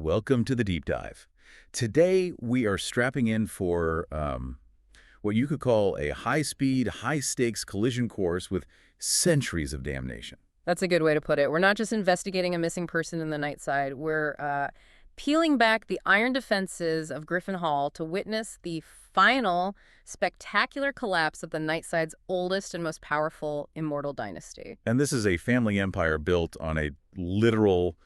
Welcome to the deep dive. Today we are strapping in for what you could call a high-speed, high-stakes collision course with centuries of damnation. That's a good way to put it. We're not just investigating a missing person in the Nightside. We're peeling back the iron defenses of Griffin Hall to witness the final spectacular collapse of the Nightside's oldest and most powerful immortal dynasty. And this is a family empire built on a literal,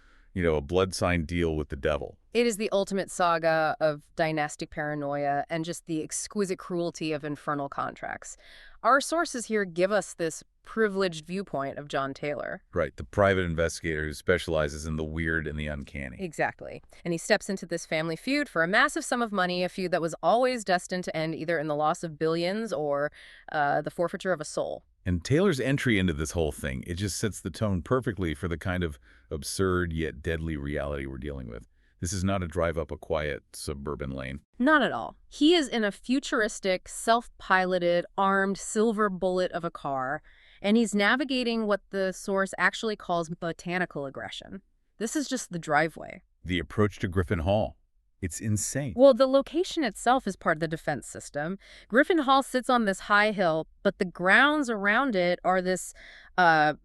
a blood sign deal with the devil. It is the ultimate saga of dynastic paranoia and just the exquisite cruelty of infernal contracts. Our sources here give us this privileged viewpoint of John Taylor. Right, the private investigator who specializes in the weird and the uncanny. Exactly. And he steps into this family feud for a massive sum of money, a feud that was always destined to end either in the loss of billions or the forfeiture of a soul. And Taylor's entry into this whole thing, it just sets the tone perfectly for the kind of absurd yet deadly reality we're dealing with. This is not a drive up a quiet suburban lane. Not at all. He is in a futuristic, self-piloted, armed silver bullet of a car, and he's navigating what the source actually calls botanical aggression. This is just the driveway. The approach to Griffin Hall. It's insane. Well, the location itself is part of the defense system. Griffin Hall sits on this high hill, but the grounds around it are this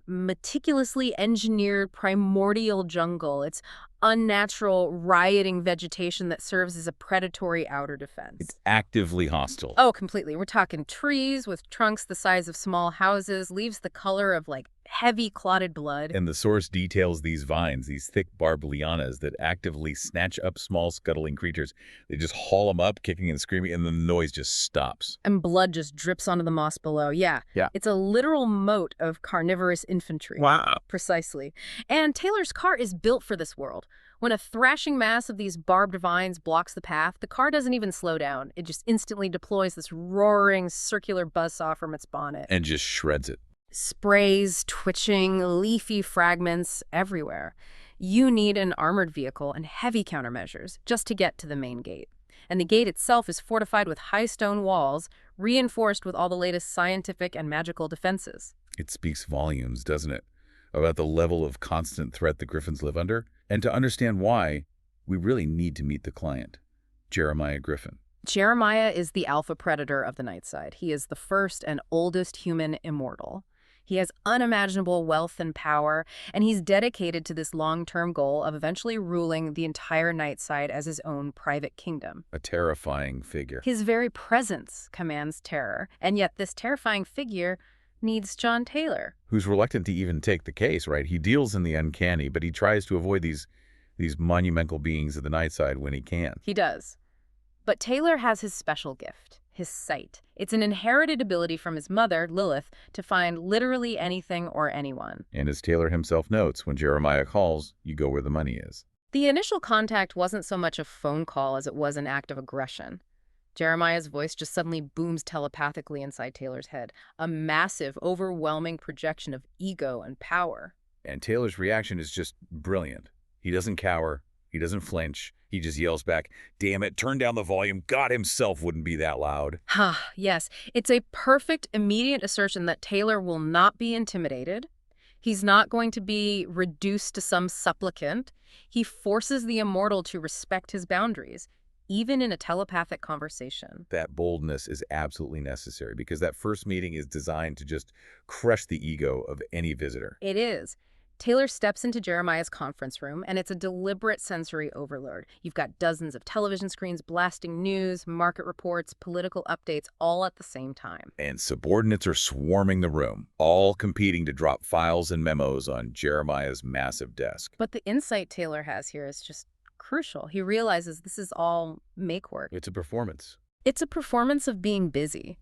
meticulously engineered primordial jungle. It's unnatural, rioting vegetation that serves as a predatory outer defense. It's actively hostile. Oh, completely. We're talking trees with trunks the size of small houses, leaves the color of, heavy clotted blood. And the source details these vines, these thick barbed lianas that actively snatch up small scuttling creatures. They just haul them up, kicking and screaming, and the noise just stops. And blood just drips onto the moss below. Yeah. It's a literal moat of carnivorous infantry. Wow. Precisely. And Taylor's car is built for this world. When a thrashing mass of these barbed vines blocks the path, the car doesn't even slow down. It just instantly deploys this roaring circular buzzsaw from its bonnet. And just shreds it. Sprays, twitching, leafy fragments everywhere. You need an armored vehicle and heavy countermeasures just to get to the main gate. And the gate itself is fortified with high stone walls, reinforced with all the latest scientific and magical defenses. It speaks volumes, doesn't it, about the level of constant threat the Griffins live under? And to understand why, we really need to meet the client, Jeremiah Griffin. Jeremiah is the alpha predator of the Nightside. He is the first and oldest human immortal. He has unimaginable wealth and power, and he's dedicated to this long-term goal of eventually ruling the entire Nightside as his own private kingdom. A terrifying figure. His very presence commands terror, and yet this terrifying figure needs John Taylor. Who's reluctant to even take the case, right? He deals in the uncanny, but he tries to avoid these monumental beings of the Nightside when he can. He does. But Taylor has his special gift. His sight. It's an inherited ability from his mother, Lilith, to find literally anything or anyone. And as Taylor himself notes, when Jeremiah calls, you go where the money is. The initial contact wasn't so much a phone call as it was an act of aggression. Jeremiah's voice just suddenly booms telepathically inside Taylor's head, a massive, overwhelming projection of ego and power. And Taylor's reaction is just brilliant. He doesn't cower. He doesn't flinch. He just yells back, "Damn it, turn down the volume. God himself wouldn't be that loud." Yes, it's a perfect, immediate assertion that Taylor will not be intimidated. He's not going to be reduced to some supplicant. He forces the immortal to respect his boundaries, even in a telepathic conversation. That boldness is absolutely necessary because that first meeting is designed to just crush the ego of any visitor. It is. Taylor steps into Jeremiah's conference room, and it's a deliberate sensory overload. You've got dozens of television screens blasting news, market reports, political updates, all at the same time. And subordinates are swarming the room, all competing to drop files and memos on Jeremiah's massive desk. But the insight Taylor has here is just crucial. He realizes this is all make work. It's a performance. It's a performance of being busy.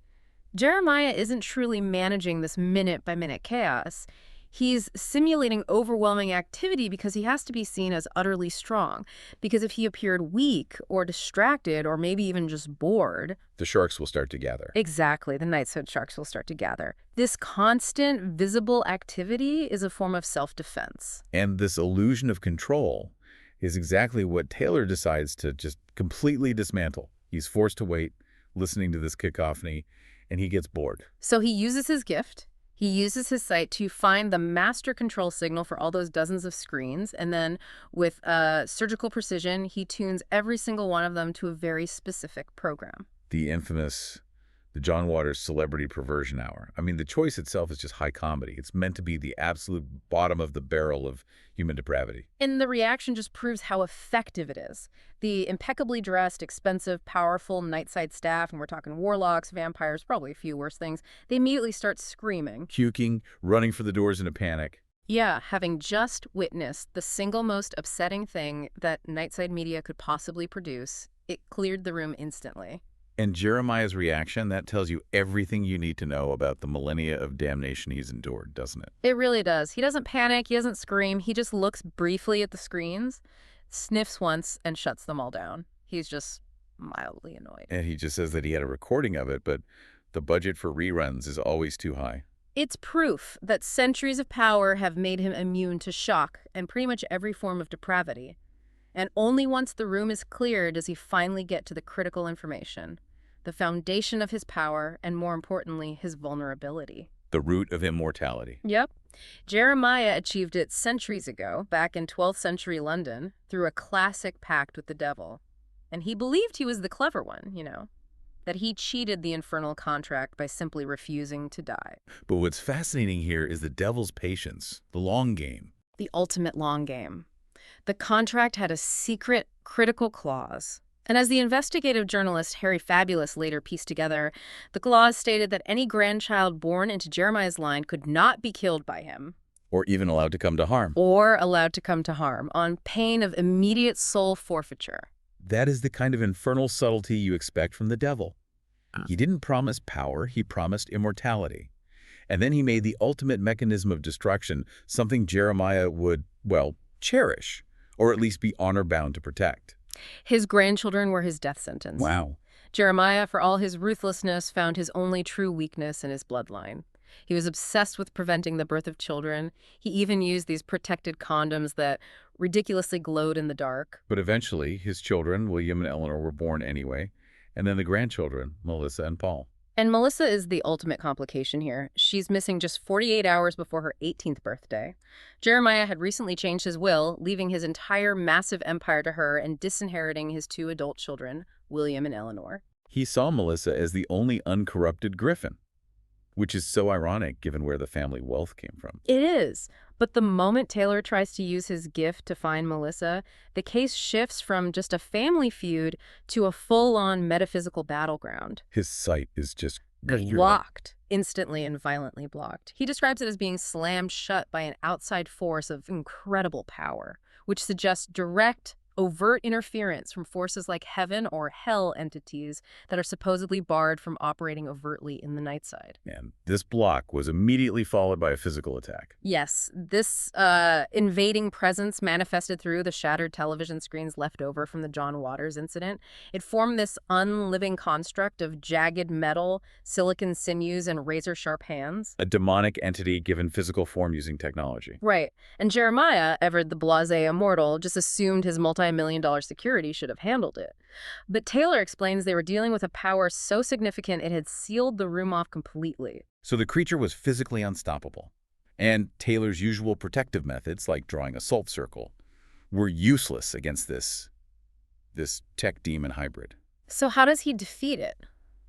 Jeremiah isn't truly managing this minute-by-minute chaos. He's simulating overwhelming activity because he has to be seen as utterly strong. Because if he appeared weak or distracted or maybe even just bored, the sharks will start to gather. Exactly, the Nightside sharks will start to gather. This constant, visible activity is a form of self-defense. And this illusion of control is exactly what Taylor decides to just completely dismantle. He's forced to wait, listening to this cacophony, and he gets bored. So he uses his gift. He uses his sight to find the master control signal for all those dozens of screens, and then with surgical precision, he tunes every single one of them to a very specific program. The infamous, the John Waters celebrity perversion hour. I mean, the choice itself is just high comedy. It's meant to be the absolute bottom of the barrel of human depravity. And the reaction just proves how effective it is. The impeccably dressed, expensive, powerful Nightside staff, and we're talking warlocks, vampires, probably a few worse things, they immediately start screaming. Puking, running for the doors in a panic. Yeah, having just witnessed the single most upsetting thing that Nightside media could possibly produce, it cleared the room instantly. And Jeremiah's reaction, that tells you everything you need to know about the millennia of damnation he's endured, doesn't it? It really does. He doesn't panic, he doesn't scream, he just looks briefly at the screens, sniffs once, and shuts them all down. He's just mildly annoyed. And he just says that he had a recording of it, but the budget for reruns is always too high. It's proof that centuries of power have made him immune to shock and pretty much every form of depravity. And only once the room is clear does he finally get to the critical information, the foundation of his power, and more importantly, his vulnerability. The root of immortality. Yep. Jeremiah achieved it centuries ago, back in 12th century London, through a classic pact with the devil. And he believed he was the clever one, that he cheated the infernal contract by simply refusing to die. But what's fascinating here is the devil's patience, the long game. The ultimate long game. The contract had a secret, critical clause. And as the investigative journalist Harry Fabulous later pieced together, the clause stated that any grandchild born into Jeremiah's line could not be killed by him. Or even allowed to come to harm. Or allowed to come to harm, on pain of immediate soul forfeiture. That is the kind of infernal subtlety you expect from the devil. He didn't promise power, he promised immortality. And then he made the ultimate mechanism of destruction something Jeremiah would, well, cherish, or at least be honor-bound to protect. His grandchildren were his death sentence. Wow. Jeremiah, for all his ruthlessness, found his only true weakness in his bloodline. He was obsessed with preventing the birth of children. He even used these protected condoms that ridiculously glowed in the dark. But eventually, his children, William and Eleanor, were born anyway, and then the grandchildren, Melissa and Paul. And Melissa is the ultimate complication here. She's missing just 48 hours before her 18th birthday. Jeremiah had recently changed his will, leaving his entire massive empire to her and disinheriting his 2 adult children, William and Eleanor. He saw Melissa as the only uncorrupted Griffin, which is so ironic given where the family wealth came from. It is. But the moment Taylor tries to use his gift to find Melissa, the case shifts from just a family feud to a full-on metaphysical battleground. His sight is just Blocked. Instantly and violently blocked. He describes it as being slammed shut by an outside force of incredible power, which suggests direct, overt interference from forces like heaven or hell entities that are supposedly barred from operating overtly in the Nightside. And this block was immediately followed by a physical attack. Yes, this invading presence manifested through the shattered television screens left over from the John Waters incident. It formed this unliving construct of jagged metal, silicon sinews, and razor-sharp hands. A demonic entity given physical form using technology. Right. And Jeremiah, ever the blasé immortal, just assumed his multi-million-dollar security should have handled it. But Taylor explains they were dealing with a power so significant it had sealed the room off completely. So the creature was physically unstoppable. And Taylor's usual protective methods, like drawing a salt circle, were useless against this tech demon hybrid. So how does he defeat it?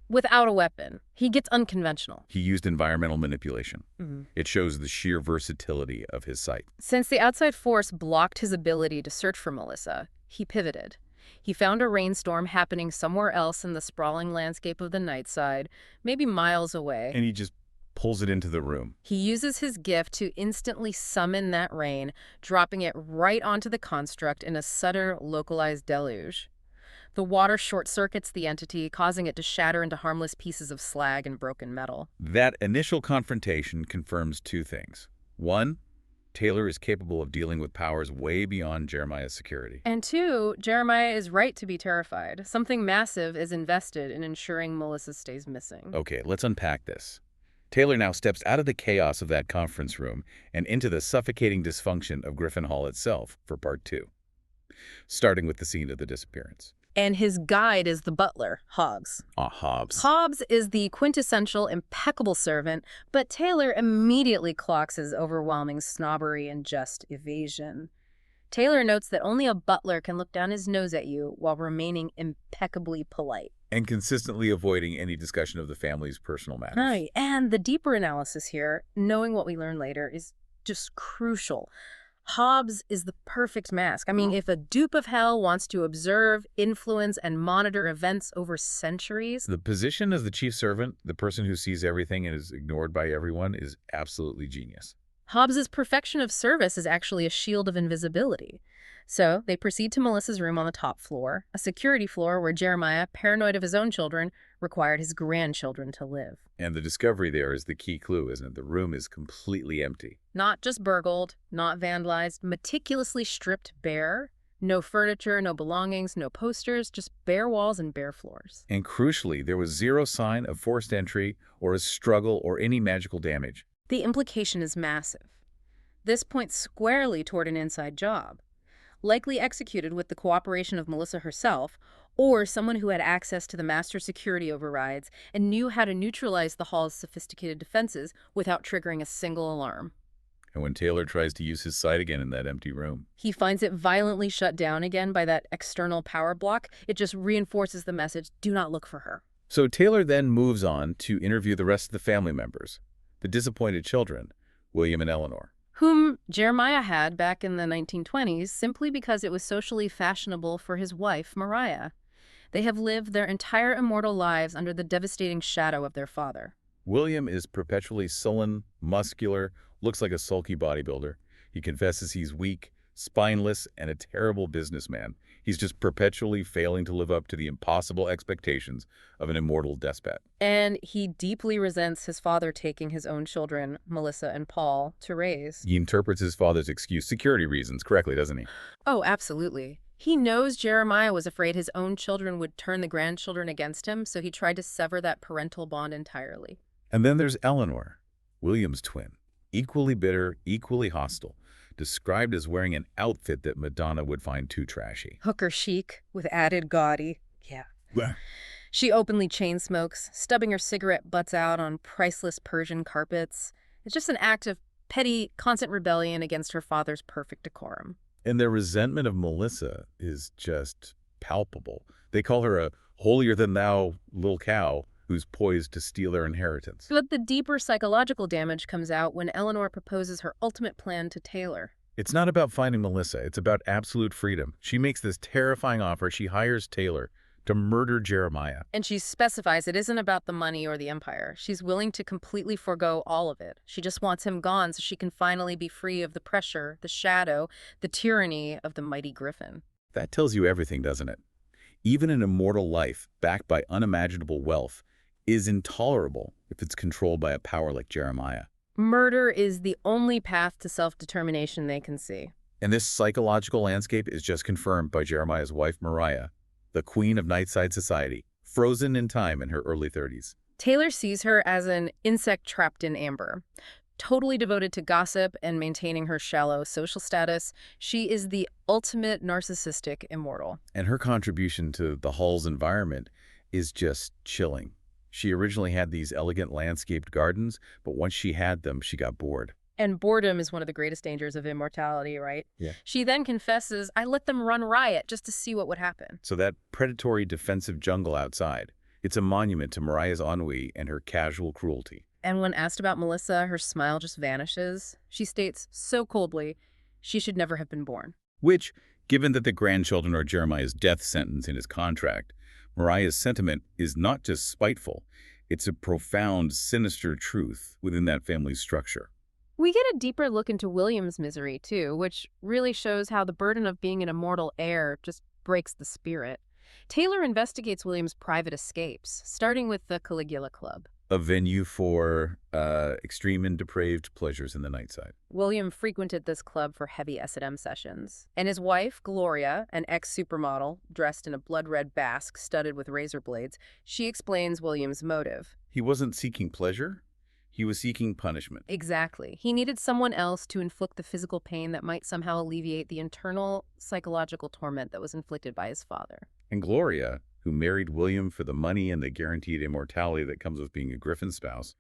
Without a weapon. He gets unconventional. He used environmental manipulation. Mm-hmm. It shows the sheer versatility of his sight. Since the outside force blocked his ability to search for Melissa, he pivoted. He found a rainstorm happening somewhere else in the sprawling landscape of the Nightside, maybe miles away. And he just pulls it into the room. He uses his gift to instantly summon that rain, dropping it right onto the construct in a sudden, localized deluge. The water short-circuits the entity, causing it to shatter into harmless pieces of slag and broken metal. That initial confrontation confirms 2 things. 1, Taylor is capable of dealing with powers way beyond Jeremiah's security. And 2, Jeremiah is right to be terrified. Something massive is invested in ensuring Melissa stays missing. Okay, let's unpack this. Taylor now steps out of the chaos of that conference room and into the suffocating dysfunction of Griffin Hall itself for part 2, starting with the scene of the disappearance. And his guide is the butler, Hobbs. Hobbs. Hobbs is the quintessential impeccable servant, but Taylor immediately clocks his overwhelming snobbery and just evasion. Taylor notes that only a butler can look down his nose at you while remaining impeccably polite. And consistently avoiding any discussion of the family's personal matters. Right, and the deeper analysis here, knowing what we learn later, is just crucial. Hobbs is the perfect mask. I mean, if a dupe of hell wants to observe, influence, and monitor events over centuries... The position as the chief servant, the person who sees everything and is ignored by everyone, is absolutely genius. Hobbs's perfection of service is actually a shield of invisibility. So they proceed to Melissa's room on the top floor, a security floor where Jeremiah, paranoid of his own children, required his grandchildren to live. And the discovery there is the key clue, isn't it? The room is completely empty. Not just burgled, not vandalized, meticulously stripped bare. No furniture, no belongings, no posters, just bare walls and bare floors. And crucially, there was zero sign of forced entry or a struggle or any magical damage. The implication is massive. This points squarely toward an inside job, likely executed with the cooperation of Melissa herself, or someone who had access to the master security overrides and knew how to neutralize the hall's sophisticated defenses without triggering a single alarm. And when Taylor tries to use his sight again in that empty room, he finds it violently shut down again by that external power block. It just reinforces the message, do not look for her. So Taylor then moves on to interview the rest of the family members, the disappointed children, William and Eleanor, whom Jeremiah had back in the 1920s simply because it was socially fashionable for his wife, Mariah. They have lived their entire immortal lives under the devastating shadow of their father. William is perpetually sullen, muscular, looks like a sulky bodybuilder. He confesses he's weak, spineless, and a terrible businessman. He's just perpetually failing to live up to the impossible expectations of an immortal despot. And he deeply resents his father taking his own children, Melissa and Paul, to raise. He interprets his father's excuse, security reasons, correctly, doesn't he? Oh, absolutely. He knows Jeremiah was afraid his own children would turn the grandchildren against him, so he tried to sever that parental bond entirely. And then there's Eleanor, William's twin, equally bitter, equally hostile, described as wearing an outfit that Madonna would find too trashy. Hooker chic with added gaudy. Yeah. She openly chain smokes, stubbing her cigarette butts out on priceless Persian carpets. It's just an act of petty, constant rebellion against her father's perfect decorum. And their resentment of Melissa is just palpable. They call her a holier-than-thou little cow who's poised to steal their inheritance. But the deeper psychological damage comes out when Eleanor proposes her ultimate plan to Taylor. It's not about finding Melissa. It's about absolute freedom. She makes this terrifying offer. She hires Taylor to murder Jeremiah. And she specifies it isn't about the money or the empire. She's willing to completely forego all of it. She just wants him gone so she can finally be free of the pressure, the shadow, the tyranny of the mighty Griffin. That tells you everything, doesn't it? Even an immortal life, backed by unimaginable wealth, is intolerable if it's controlled by a power like Jeremiah. Murder is the only path to self-determination they can see. And this psychological landscape is just confirmed by Jeremiah's wife, Mariah, the queen of Nightside society, frozen in time in her early 30s. Taylor sees her as an insect trapped in amber. Totally devoted to gossip and maintaining her shallow social status, she is the ultimate narcissistic immortal. And her contribution to the Hall's environment is just chilling. She originally had these elegant landscaped gardens, but once she had them, she got bored. And boredom is one of the greatest dangers of immortality, right? Yeah. She then confesses, I let them run riot just to see what would happen. So that predatory defensive jungle outside, it's a monument to Mariah's ennui and her casual cruelty. And when asked about Melissa, her smile just vanishes. She states so coldly, she should never have been born. Which, given that the grandchildren are Jeremiah's death sentence in his contract, Mariah's sentiment is not just spiteful, it's a profound, sinister truth within that family's structure. We get a deeper look into William's misery, too, which really shows how the burden of being an immortal heir just breaks the spirit. Taylor investigates William's private escapes, starting with the Caligula Club. A venue for extreme and depraved pleasures in the Nightside. William frequented this club for heavy S&M sessions. And his wife, Gloria, an ex-supermodel, dressed in a blood-red basque studded with razor blades, she explains William's motive. He wasn't seeking pleasure. He was seeking punishment. Exactly. He needed someone else to inflict the physical pain that might somehow alleviate the internal psychological torment that was inflicted by his father. And Gloria, who married William for the money and the guaranteed immortality that comes with being a Griffin spouse,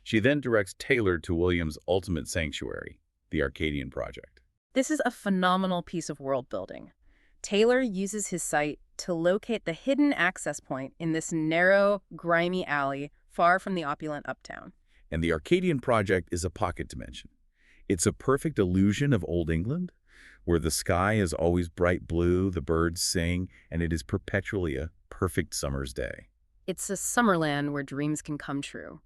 she then directs Taylor to William's ultimate sanctuary, the Arcadian Project. This is a phenomenal piece of world building. Taylor uses his sight to locate the hidden access point in this narrow, grimy alley far from the opulent uptown. And the Arcadian Project is a pocket dimension. It's a perfect illusion of Old England, where the sky is always bright blue, the birds sing, and it is perpetually a perfect summer's day. It's a summerland where dreams can come true.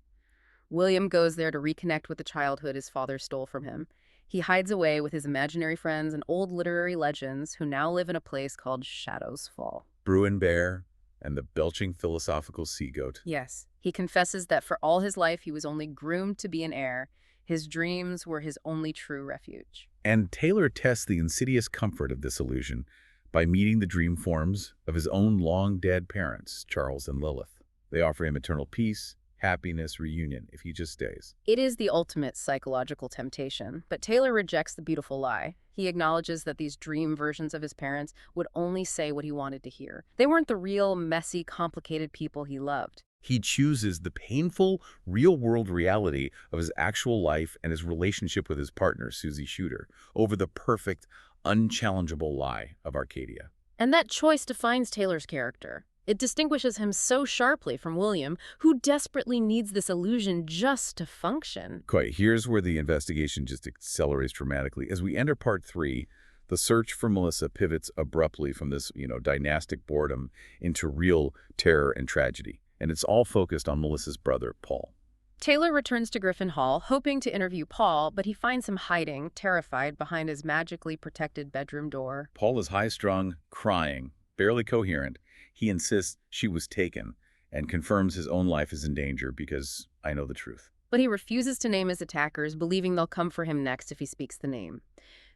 William goes there to reconnect with the childhood his father stole from him. He hides away with his imaginary friends and old literary legends who now live in a place called Shadow's Fall. Bruin Bear and the belching philosophical sea goat. Yes, he confesses that for all his life he was only groomed to be an heir. His dreams were his only true refuge. And Taylor tests the insidious comfort of this illusion by meeting the dream forms of his own long-dead parents, Charles and Lilith. They offer him eternal peace, happiness, reunion, if he just stays. It is the ultimate psychological temptation, but Taylor rejects the beautiful lie. He acknowledges that these dream versions of his parents would only say what he wanted to hear. They weren't the real, messy, complicated people he loved. He chooses the painful, real-world reality of his actual life and his relationship with his partner, Susie Shooter, over the perfect, unchallengeable lie of Arcadia. And that choice defines Taylor's character. It distinguishes him so sharply from William, who desperately needs this illusion just to function. Quite. Here's where the investigation just accelerates dramatically. As we enter part 3, the search for Melissa pivots abruptly from this, dynastic boredom into real terror and tragedy. And it's all focused on Melissa's brother, Paul. Taylor returns to Griffin Hall, hoping to interview Paul, but he finds him hiding, terrified, behind his magically protected bedroom door. Paul is high-strung, crying, barely coherent. He insists she was taken and confirms his own life is in danger because I know the truth. But he refuses to name his attackers, believing they'll come for him next if he speaks the name.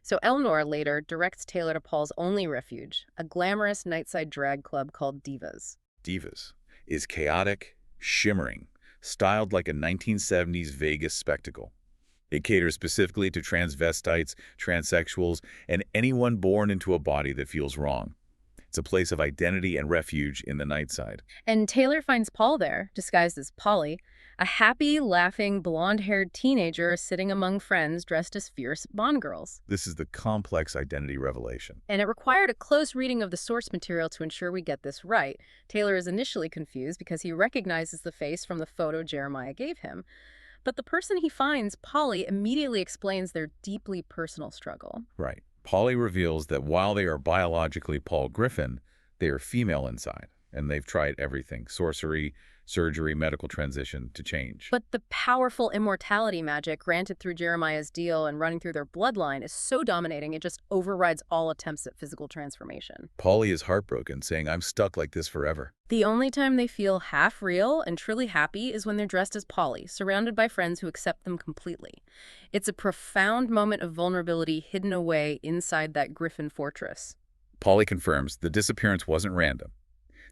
So Eleanor later directs Taylor to Paul's only refuge, a glamorous nightside drag club called Divas. Divas is chaotic, shimmering, styled like a 1970s Vegas spectacle. It caters specifically to transvestites, transsexuals, and anyone born into a body that feels wrong. It's a place of identity and refuge in the Nightside. And Taylor finds Paul there, disguised as Polly, a happy, laughing, blonde-haired teenager sitting among friends dressed as fierce Bond girls. This is the complex identity revelation. And it required a close reading of the source material to ensure we get this right. Taylor is initially confused because he recognizes the face from the photo Jeremiah gave him. But the person he finds, Polly, immediately explains their deeply personal struggle. Right. Polly reveals that while they are biologically Paul Griffin, they are female inside, and they've tried everything, sorcery, surgery, medical transition, to change. But the powerful immortality magic granted through Jeremiah's deal and running through their bloodline is so dominating it just overrides all attempts at physical transformation. Polly is heartbroken, saying, "I'm stuck like this forever." The only time they feel half real and truly happy is when they're dressed as Polly, surrounded by friends who accept them completely. It's a profound moment of vulnerability hidden away inside that Griffin fortress. Polly confirms the disappearance wasn't random.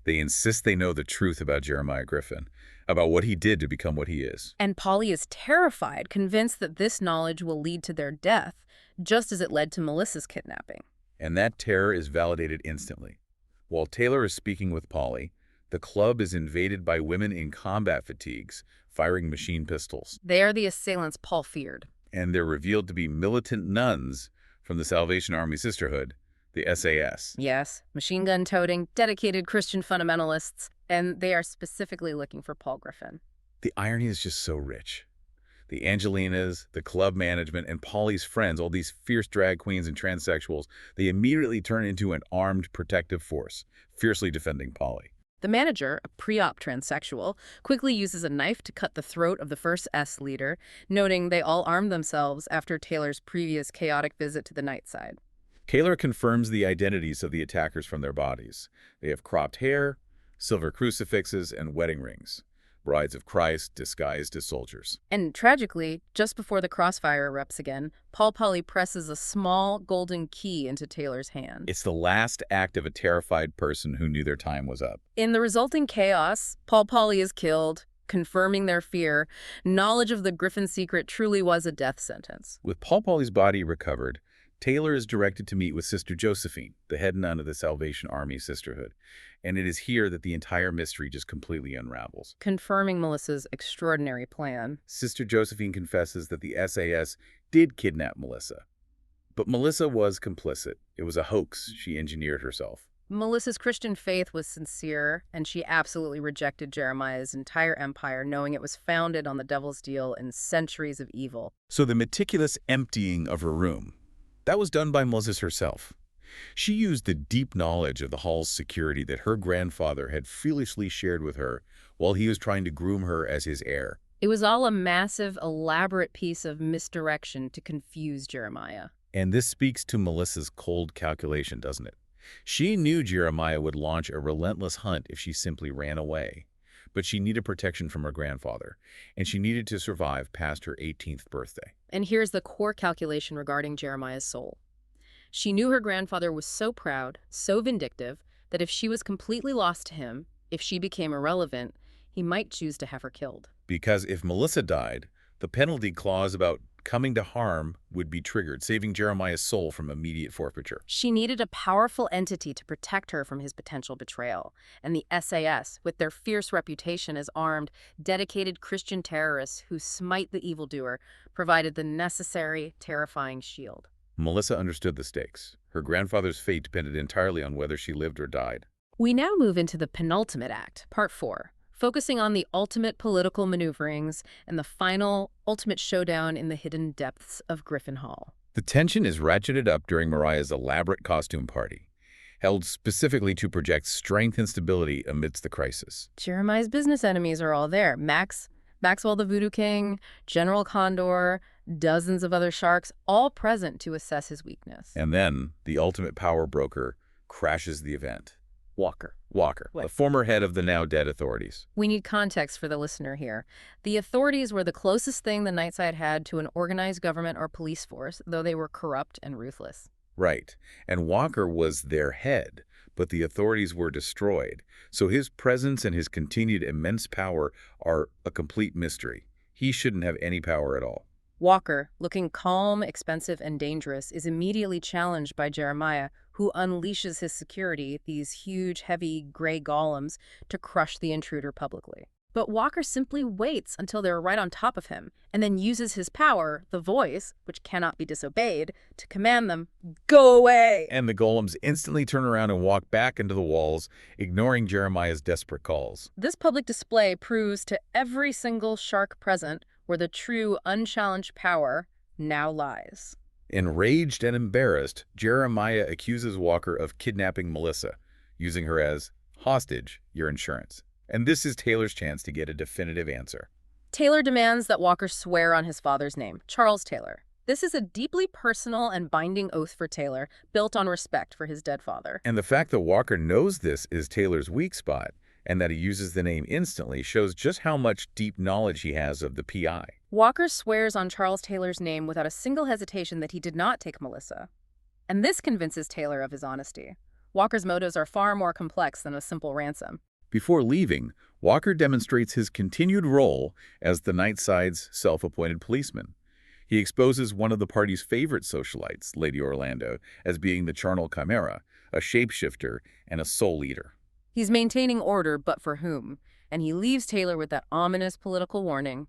They insist they know the truth about Jeremiah Griffin, about what he did to become what he is. And Polly is terrified, convinced that this knowledge will lead to their death, just as it led to Melissa's kidnapping. And that terror is validated instantly. While Taylor is speaking with Polly, the club is invaded by women in combat fatigues, firing machine pistols. They are the assailants Paul feared. And they're revealed to be militant nuns from the Salvation Army Sisterhood, the SAS. Yes, machine gun-toting, dedicated Christian fundamentalists, and they are specifically looking for Paul Griffin. The irony is just so rich. The Angelinas, the club management, and Polly's friends, all these fierce drag queens and transsexuals, they immediately turn into an armed protective force, fiercely defending Polly. The manager, a pre-op transsexual, quickly uses a knife to cut the throat of the first S leader, noting they all armed themselves after Taylor's previous chaotic visit to the Nightside. Taylor confirms the identities of the attackers from their bodies. They have cropped hair, silver crucifixes, and wedding rings. Brides of Christ disguised as soldiers. And tragically, just before the crossfire erupts again, Paul Polly presses a small golden key into Taylor's hand. It's the last act of a terrified person who knew their time was up. In the resulting chaos, Paul Polly is killed, confirming their fear. Knowledge of the Griffin secret truly was a death sentence. With Paul Pauly's body recovered, Taylor is directed to meet with Sister Josephine, the head nun of the Salvation Army Sisterhood, and it is here that the entire mystery just completely unravels. Confirming Melissa's extraordinary plan. Sister Josephine confesses that the SAS did kidnap Melissa. But Melissa was complicit. It was a hoax she engineered herself. Melissa's Christian faith was sincere, and she absolutely rejected Jeremiah's entire empire, knowing it was founded on the devil's deal and centuries of evil. So the meticulous emptying of her room, that was done by Melissa herself. She used the deep knowledge of the Hall's security that her grandfather had foolishly shared with her while he was trying to groom her as his heir. It was all a massive, elaborate piece of misdirection to confuse Jeremiah. And this speaks to Melissa's cold calculation, doesn't it? She knew Jeremiah would launch a relentless hunt if she simply ran away. But she needed protection from her grandfather, and she needed to survive past her 18th birthday. And here's the core calculation regarding Jeremiah's soul. She knew her grandfather was so proud, so vindictive, that if she was completely lost to him, if she became irrelevant, he might choose to have her killed. Because if Melissa died, the penalty clause about coming to harm would be triggered, saving Jeremiah's soul from immediate forfeiture. She needed a powerful entity to protect her from his potential betrayal, and the SAS, with their fierce reputation as armed, dedicated Christian terrorists who smite the evildoer, provided the necessary, terrifying shield. Melissa understood the stakes. Her grandfather's fate depended entirely on whether she lived or died. We now move into the penultimate act, Part 4. Focusing on the ultimate political maneuverings and the final, ultimate showdown in the hidden depths of Griffin Hall. The tension is ratcheted up during Mariah's elaborate costume party, held specifically to project strength and stability amidst the crisis. Jeremiah's business enemies are all there. Maxwell the Voodoo King, General Condor, dozens of other sharks, all present to assess his weakness. And then, the ultimate power broker crashes the event. Walker, the former head of the now-dead authorities. We need context for the listener here. The authorities were the closest thing the Nightside had to an organized government or police force, though they were corrupt and ruthless. Right. And Walker was their head, but the authorities were destroyed. So his presence and his continued immense power are a complete mystery. He shouldn't have any power at all. Walker, looking calm, expensive, and dangerous, is immediately challenged by Jeremiah, who unleashes his security, these huge, heavy, gray golems, to crush the intruder publicly. But Walker simply waits until they're right on top of him, and then uses his power, the voice, which cannot be disobeyed, to command them, "Go away!" And the golems instantly turn around and walk back into the walls, ignoring Jeremiah's desperate calls. This public display proves to every single shark present where the true, unchallenged power now lies. Enraged and embarrassed, Jeremiah accuses Walker of kidnapping Melissa, using her as hostage, your insurance. And this is Taylor's chance to get a definitive answer. Taylor demands that Walker swear on his father's name, Charles Taylor. This is a deeply personal and binding oath for Taylor, built on respect for his dead father. And the fact that Walker knows this is Taylor's weak spot, and that he uses the name instantly, shows just how much deep knowledge he has of the PI. Walker swears on Charles Taylor's name without a single hesitation that he did not take Melissa. And this convinces Taylor of his honesty. Walker's motives are far more complex than a simple ransom. Before leaving, Walker demonstrates his continued role as the Nightside's self-appointed policeman. He exposes one of the party's favorite socialites, Lady Orlando, as being the charnel chimera, a shapeshifter and a soul eater. He's maintaining order, but for whom? And he leaves Taylor with that ominous political warning.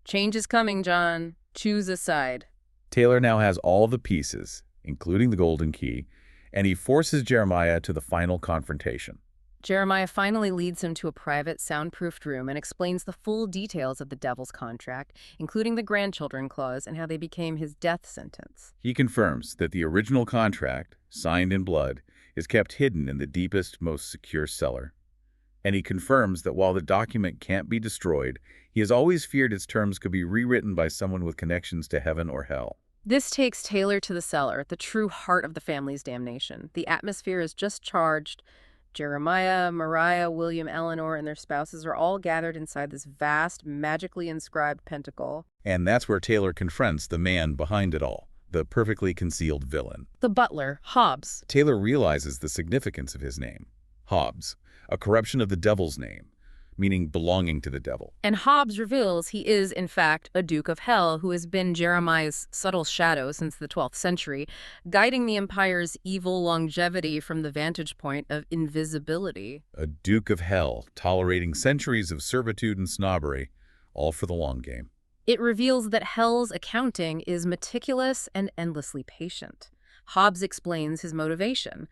Change is coming, John. Choose a side. Taylor now has all the pieces, including the golden key, and he forces Jeremiah to the final confrontation. Jeremiah finally leads him to a private, soundproofed room and explains the full details of the devil's contract, including the grandchildren clause and how they became his death sentence. He confirms that the original contract, signed in blood, is kept hidden in the deepest, most secure cellar. And he confirms that while the document can't be destroyed, he has always feared its terms could be rewritten by someone with connections to heaven or hell. This takes Taylor to the cellar, the true heart of the family's damnation. The atmosphere is just charged. Jeremiah, Mariah, William, Eleanor, and their spouses are all gathered inside this vast, magically inscribed pentacle. And that's where Taylor confronts the man behind it all, the perfectly concealed villain. The butler, Hobbs. Taylor realizes the significance of his name. Hobbs, a corruption of the devil's name. meaning belonging to the devil. And Hobbes reveals he is, in fact, a Duke of Hell who has been Jeremiah's subtle shadow since the 12th century, guiding the Empire's evil longevity from the vantage point of invisibility. A Duke of Hell, tolerating centuries of servitude and snobbery, all for the long game. It reveals that Hell's accounting is meticulous and endlessly patient. Hobbes explains his motivation.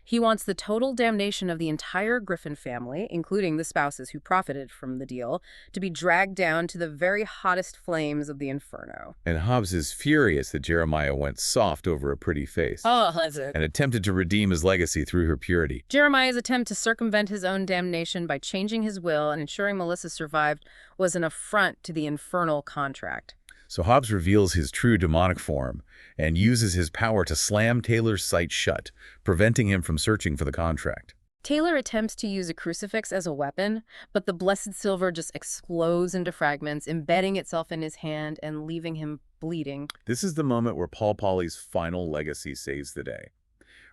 He wants the total damnation of the entire Griffin family, including the spouses who profited from the deal, to be dragged down to the very hottest flames of the inferno. And Hobbes is furious that Jeremiah went soft over a pretty face. Oh, that's it. And attempted to redeem his legacy through her purity. Jeremiah's attempt to circumvent his own damnation by changing his will and ensuring Melissa survived was an affront to the infernal contract. So Hobbes reveals his true demonic form and uses his power to slam Taylor's sight shut, preventing him from searching for the contract. Taylor attempts to use a crucifix as a weapon, but the blessed silver just explodes into fragments, embedding itself in his hand and leaving him bleeding. This is the moment where Paul Pauly's final legacy saves the day.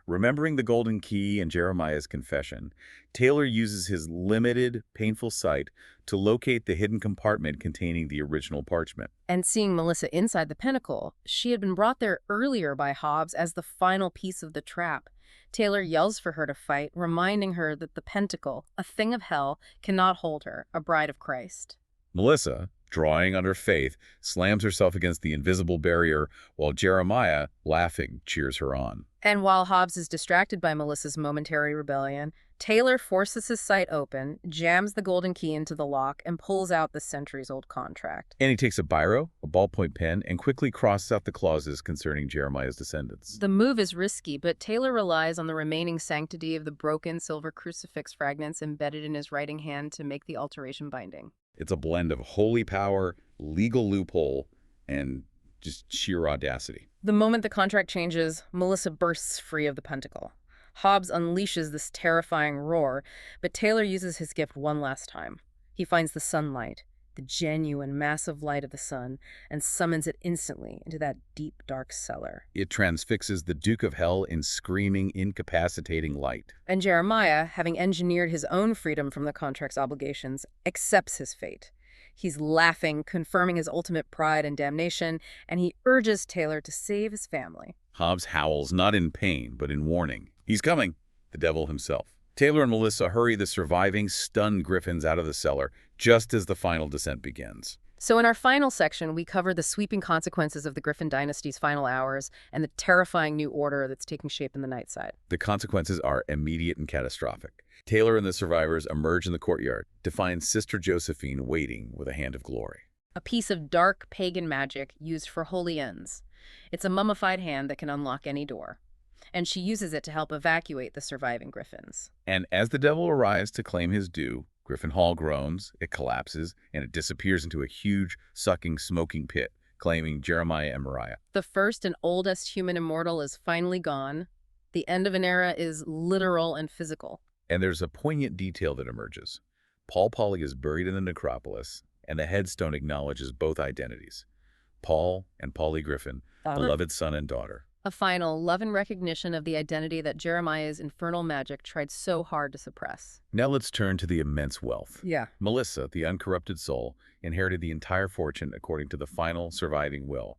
Remembering the golden key and Jeremiah's confession, Taylor uses his limited, painful sight to locate the hidden compartment containing the original parchment. And seeing Melissa inside the pinnacle, she had been brought there earlier by Hobbes as the final piece of the trap. Taylor yells for her to fight, reminding her that the pentacle, a thing of hell, cannot hold her, a bride of Christ. Melissa, drawing on her faith, slams herself against the invisible barrier, while Jeremiah, laughing, cheers her on. And while Hobbes is distracted by Melissa's momentary rebellion, Taylor forces his sight open, jams the golden key into the lock, and pulls out the centuries-old contract. And he takes a biro, a ballpoint pen, and quickly crosses out the clauses concerning Jeremiah's descendants. The move is risky, but Taylor relies on the remaining sanctity of the broken silver crucifix fragments embedded in his writing hand to make the alteration binding. It's a blend of holy power, legal loophole, and just sheer audacity. The moment the contract changes, Melissa bursts free of the pentacle. Hobbes unleashes this terrifying roar, but Taylor uses his gift one last time. He finds the sunlight, the genuine massive light of the sun, and summons it instantly into that deep, dark cellar. It transfixes the Duke of Hell in screaming, incapacitating light. And Jeremiah, having engineered his own freedom from the contract's obligations, accepts his fate. He's laughing, confirming his ultimate pride and damnation, and he urges Taylor to save his family. Hobbes howls, not in pain, but in warning. He's coming, the devil himself. Taylor and Melissa hurry the surviving, stunned Griffins out of the cellar just as the final descent begins. So in our final section, we cover the sweeping consequences of the Griffin dynasty's final hours and the terrifying new order that's taking shape in the Nightside. The consequences are immediate and catastrophic. Taylor and the survivors emerge in the courtyard to find Sister Josephine waiting with a hand of glory. A piece of dark pagan magic used for holy ends. It's a mummified hand that can unlock any door. And she uses it to help evacuate the surviving Griffins. And as the devil arrives to claim his due, Griffin Hall groans, it collapses, and it disappears into a huge, sucking, smoking pit, claiming Jeremiah and Mariah. The first and oldest human immortal is finally gone. The end of an era is literal and physical. And there's a poignant detail that emerges. Paul Pauly is buried in the necropolis, and the headstone acknowledges both identities. Paul and Pauly Griffin, beloved son and daughter. A final love and recognition of the identity that Jeremiah's infernal magic tried so hard to suppress. Now let's turn to the immense wealth. Yeah. Melissa, the uncorrupted soul, inherited the entire fortune according to the final surviving will,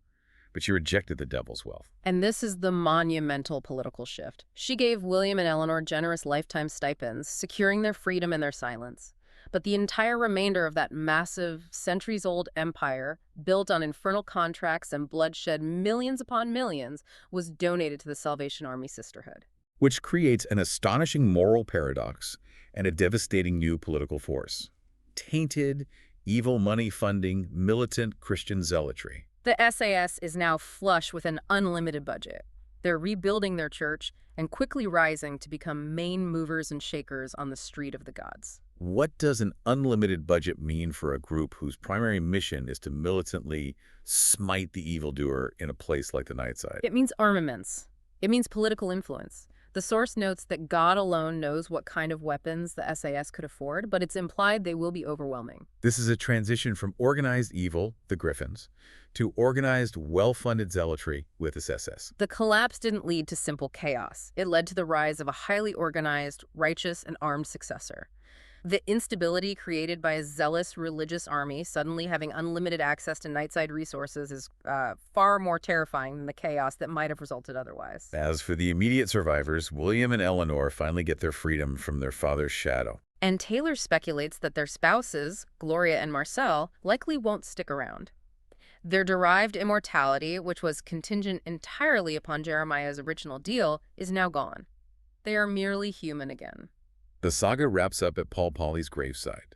but she rejected the devil's wealth. And this is the monumental political shift. She gave William and Eleanor generous lifetime stipends, securing their freedom and their silence. But the entire remainder of that massive, centuries-old empire, built on infernal contracts and bloodshed millions upon millions, was donated to the Salvation Army Sisterhood. Which creates an astonishing moral paradox and a devastating new political force. Tainted, evil money-funding, militant Christian zealotry. The SAS is now flush with an unlimited budget. They're rebuilding their church and quickly rising to become main movers and shakers on the street of the gods. What does an unlimited budget mean for a group whose primary mission is to militantly smite the evildoer in a place like the Nightside? It means armaments. It means political influence. The source notes that God alone knows what kind of weapons the SAS could afford, but it's implied they will be overwhelming. This is a transition from organized evil, the Griffins, to organized, well-funded zealotry with the SS. The collapse didn't lead to simple chaos. It led to the rise of a highly organized, righteous, and armed successor. The instability created by a zealous religious army suddenly having unlimited access to Nightside resources is far more terrifying than the chaos that might have resulted otherwise. As for the immediate survivors, William and Eleanor finally get their freedom from their father's shadow. And Taylor speculates that their spouses, Gloria and Marcel, likely won't stick around. Their derived immortality, which was contingent entirely upon Jeremiah's original deal, is now gone. They are merely human again. The saga wraps up at Paul Pauly's graveside,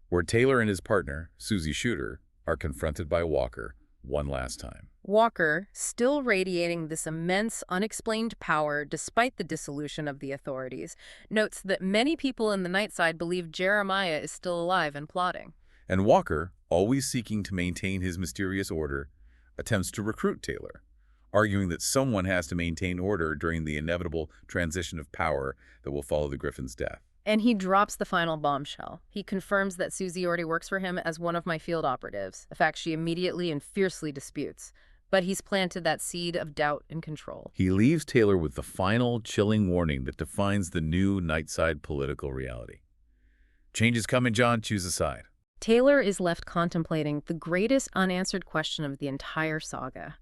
where Taylor and his partner, Susie Shooter, are confronted by Walker one last time. Walker, still radiating this immense, unexplained power despite the dissolution of the authorities, notes that many people in the Nightside believe Jeremiah is still alive and plotting. And Walker, always seeking to maintain his mysterious order, attempts to recruit Taylor, arguing that someone has to maintain order during the inevitable transition of power that will follow the Griffin's death. And he drops the final bombshell. He confirms that Susie already works for him as one of my field operatives, a fact she immediately and fiercely disputes. But he's planted that seed of doubt and control. He leaves Taylor with the final, chilling warning that defines the new Nightside political reality. Change is coming, John. Choose a side. Taylor is left contemplating the greatest unanswered question of the entire saga.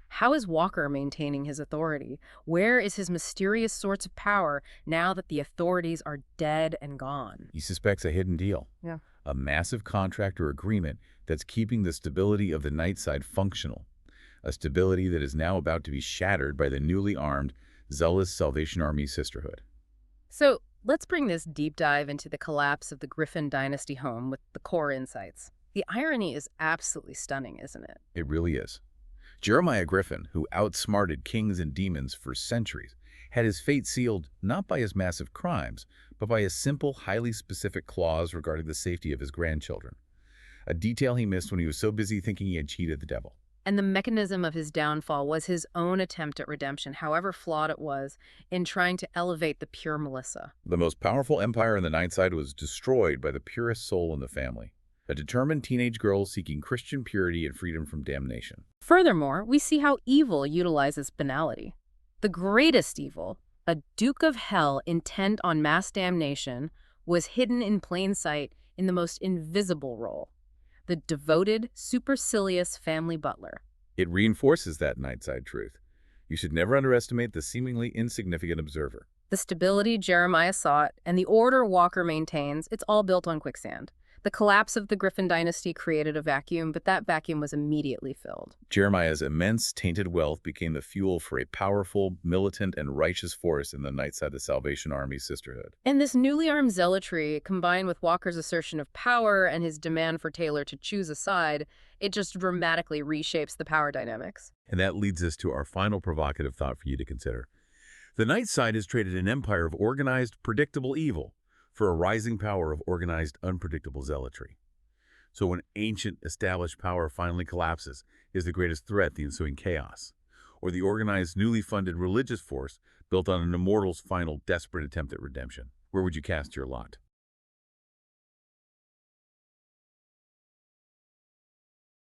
How is Walker maintaining his authority? Where is his mysterious source of power now that the authorities are dead and gone? He suspects a hidden deal. Yeah. A massive contract or agreement that's keeping the stability of the Nightside functional. A stability that is now about to be shattered by the newly armed, zealous Salvation Army sisterhood. So let's bring this deep dive into the collapse of the Griffin dynasty home with the core insights. The irony is absolutely stunning, isn't it? It really is. Jeremiah Griffin, who outsmarted kings and demons for centuries, had his fate sealed not by his massive crimes, but by a simple, highly specific clause regarding the safety of his grandchildren. A detail he missed when he was so busy thinking he had cheated the devil. And the mechanism of his downfall was his own attempt at redemption, however flawed it was, in trying to elevate the pure Melissa. The most powerful empire in the Nightside was destroyed by the purest soul in the family. A determined teenage girl seeking Christian purity and freedom from damnation. Furthermore, we see how evil utilizes banality. The greatest evil, a Duke of Hell intent on mass damnation, was hidden in plain sight in the most invisible role, the devoted, supercilious family butler. It reinforces that Nightside truth. You should never underestimate the seemingly insignificant observer. The stability Jeremiah sought and the order Walker maintains, it's all built on quicksand. The collapse of the Griffin dynasty created a vacuum, but that vacuum was immediately filled. Jeremiah's immense tainted wealth became the fuel for a powerful, militant, and righteous force in the Nightside the Salvation Army sisterhood. And this newly armed zealotry, combined with Walker's assertion of power and his demand for Taylor to choose a side, it just dramatically reshapes the power dynamics. And that leads us to our final provocative thought for you to consider. The Nightside has traded an empire of organized, predictable evil for a rising power of organized, unpredictable zealotry. So when ancient, established power finally collapses, is the greatest threat the ensuing chaos? Or the organized, newly funded religious force built on an immortal's final, desperate attempt at redemption? Where would you cast your lot?